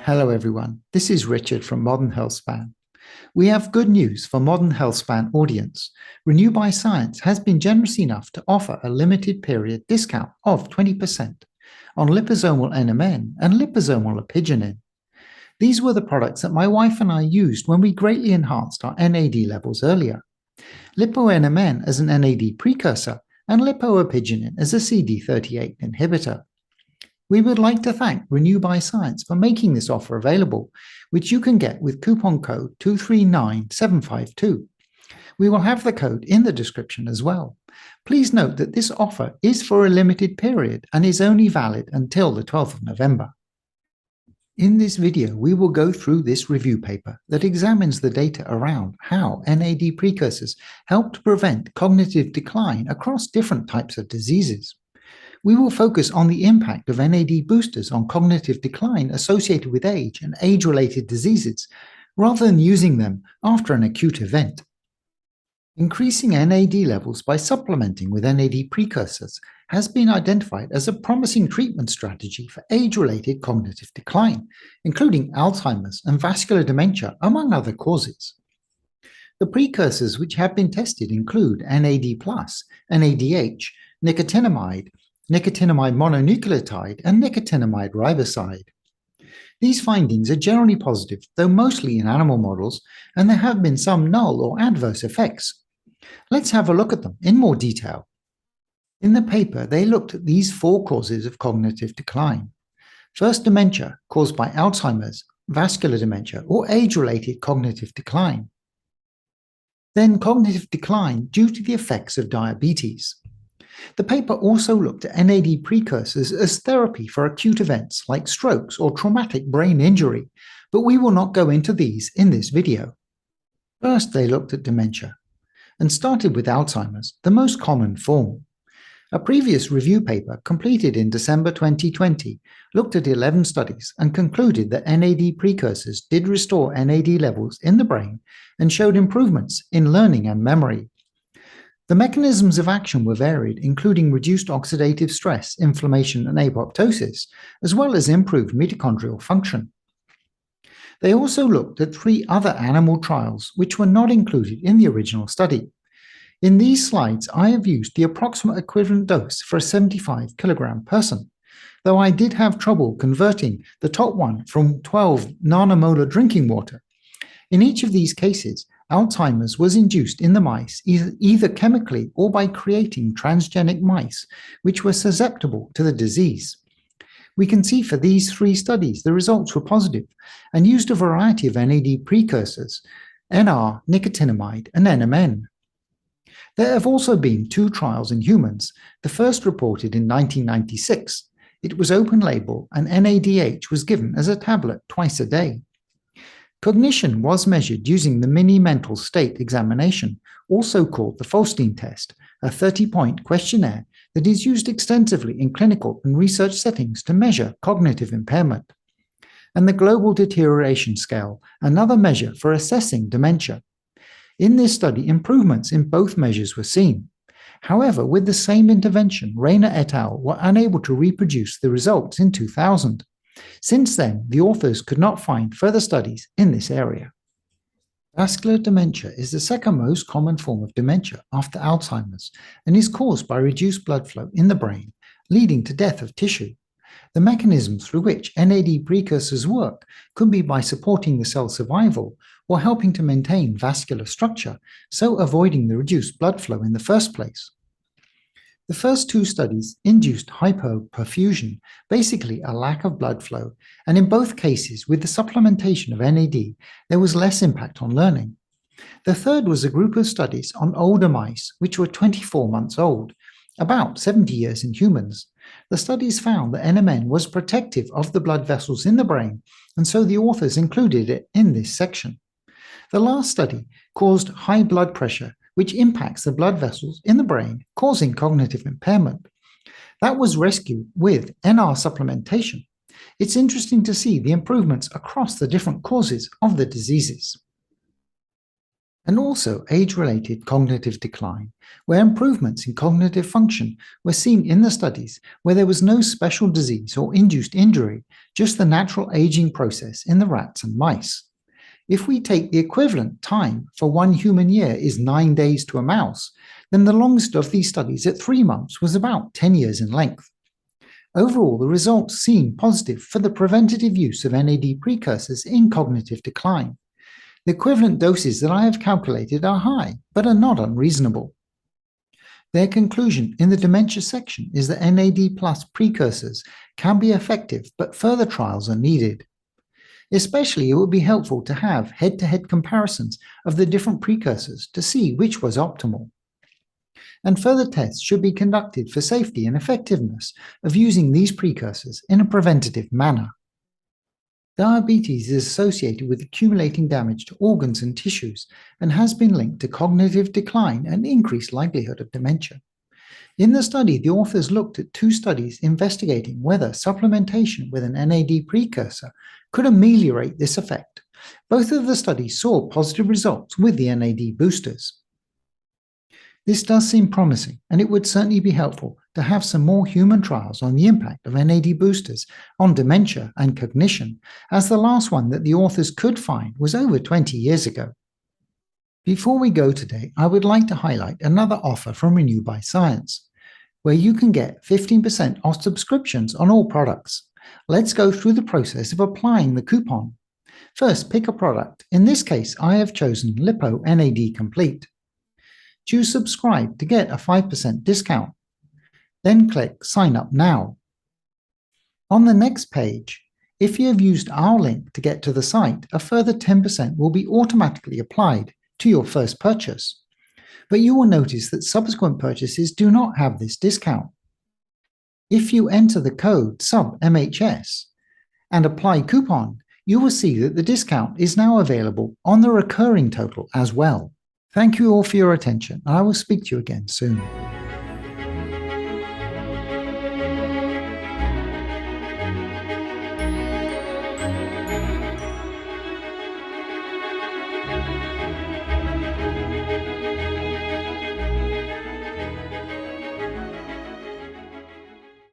Hello everyone, this is Richard from Modern Healthspan. We have good news for Modern Healthspan audience. Renew by Science has been generous enough to offer a limited period discount of 20% on liposomal NMN and liposomal Epigenetic. These were the products that my wife and I used when we greatly enhanced our NAD levels earlier. Lipo-NMN as an NAD precursor and Lipo-Epigenetic as a CD38 inhibitor. We would like to thank Renew by Science for making this offer available, which you can get with coupon code 239752. We will have the code in the description as well. Please note that this offer is for a limited period and is only valid until the 12th of November. In this video, we will go through this review paper that examines the data around how NAD precursors help to prevent cognitive decline across different types of diseases. We will focus on the impact of NAD boosters on cognitive decline associated with age and age-related diseases, rather than using them after an acute event. Increasing NAD levels by supplementing with NAD precursors has been identified as a promising treatment strategy for age-related cognitive decline, including Alzheimer's and vascular dementia, among other causes. The precursors which have been tested include NAD+, NADH, nicotinamide, nicotinamide mononucleotide, and nicotinamide riboside. These findings are generally positive, though mostly in animal models, and there have been some null or adverse effects. Let's have a look at them in more detail. In the paper, they looked at these 4 causes of cognitive decline. First, dementia caused by Alzheimer's, vascular dementia, or age-related cognitive decline. Then cognitive decline due to the effects of diabetes. The paper also looked at NAD precursors as therapy for acute events like strokes or traumatic brain injury, but we will not go into these in this video. First, they looked at dementia and started with Alzheimer's, the most common form. A previous review paper completed in December 2020 looked at 11 studies and concluded that NAD precursors did restore NAD levels in the brain and showed improvements in learning and memory. The mechanisms of action were varied, including reduced oxidative stress, inflammation, and apoptosis, as well as improved mitochondrial function. They also looked at 3 other animal trials, which were not included in the original study. In these slides, I have used the approximate equivalent dose for a 75 kilogram person, though I did have trouble converting the top one from 12 nanomolar drinking water. In each of these cases, Alzheimer's was induced in the mice either chemically or by creating transgenic mice, which were susceptible to the disease. We can see for these 3 studies the results were positive and used a variety of NAD precursors, NR, nicotinamide, and NMN. There have also been 2 trials in humans, the first reported in 1996. It was open label and NADH was given as a tablet twice a day. Cognition was measured using the mini mental state examination, also called the Folstein test, a 30-point questionnaire that is used extensively in clinical and research settings to measure cognitive impairment. And the Global Deterioration Scale, another measure for assessing dementia. In this study, improvements in both measures were seen. However, with the same intervention, Rayner et al. Were unable to reproduce the results in 2000. Since then, the authors could not find further studies in this area. Vascular dementia is the second most common form of dementia after Alzheimer's and is caused by reduced blood flow in the brain, leading to death of tissue. The mechanisms through which NAD precursors work could be by supporting the cell survival or helping to maintain vascular structure, so avoiding the reduced blood flow in the first place. The first 2 studies induced hypoperfusion, basically a lack of blood flow, and in both cases, with the supplementation of NAD, there was less impact on learning. The third was a group of studies on older mice, which were 24 months old, about 70 years in humans. The studies found that NMN was protective of the blood vessels in the brain, and so the authors included it in this section. The last study caused high blood pressure, which impacts the blood vessels in the brain, causing cognitive impairment. That was rescued with NR supplementation. It's interesting to see the improvements across the different causes of the diseases. and also age-related cognitive decline, where improvements in cognitive function were seen in the studies where there was no special disease or induced injury, just the natural aging process in the rats and mice. If we take the equivalent time for 1 human year is 9 days to a mouse, then the longest of these studies at 3 months was about 10 years in length. Overall, the results seem positive for the preventative use of NAD precursors in cognitive decline. The equivalent doses that I have calculated are high, but are not unreasonable. Their conclusion in the dementia section is that NAD plus precursors can be effective, but further trials are needed. Especially, it would be helpful to have head-to-head comparisons of the different precursors to see which was optimal. And further tests should be conducted for safety and effectiveness of using these precursors in a preventative manner. Diabetes is associated with accumulating damage to organs and tissues and has been linked to cognitive decline and increased likelihood of dementia. In the study, the authors looked at 2 studies investigating whether supplementation with an NAD precursor could ameliorate this effect. Both of the studies saw positive results with the NAD boosters. This does seem promising, and it would certainly be helpful to have some more human trials on the impact of NAD boosters on dementia and cognition, as the last one that the authors could find was over 20 years ago. Before we go today, I would like to highlight another offer from Renew by Science, where you can get 15% off subscriptions on all products. Let's go through the process of applying the coupon. First, pick a product. In this case, I have chosen Lipo NAD Complete. Choose Subscribe to get a 5% discount. Then click Sign Up Now. On the next page, if you have used our link to get to the site, a further 10% will be automatically applied to your first purchase. But you will notice that subsequent purchases do not have this discount. If you enter the code SUBMHS and apply coupon, you will see that the discount is now available on the recurring total as well. Thank you all for your attention. I will speak to you again soon.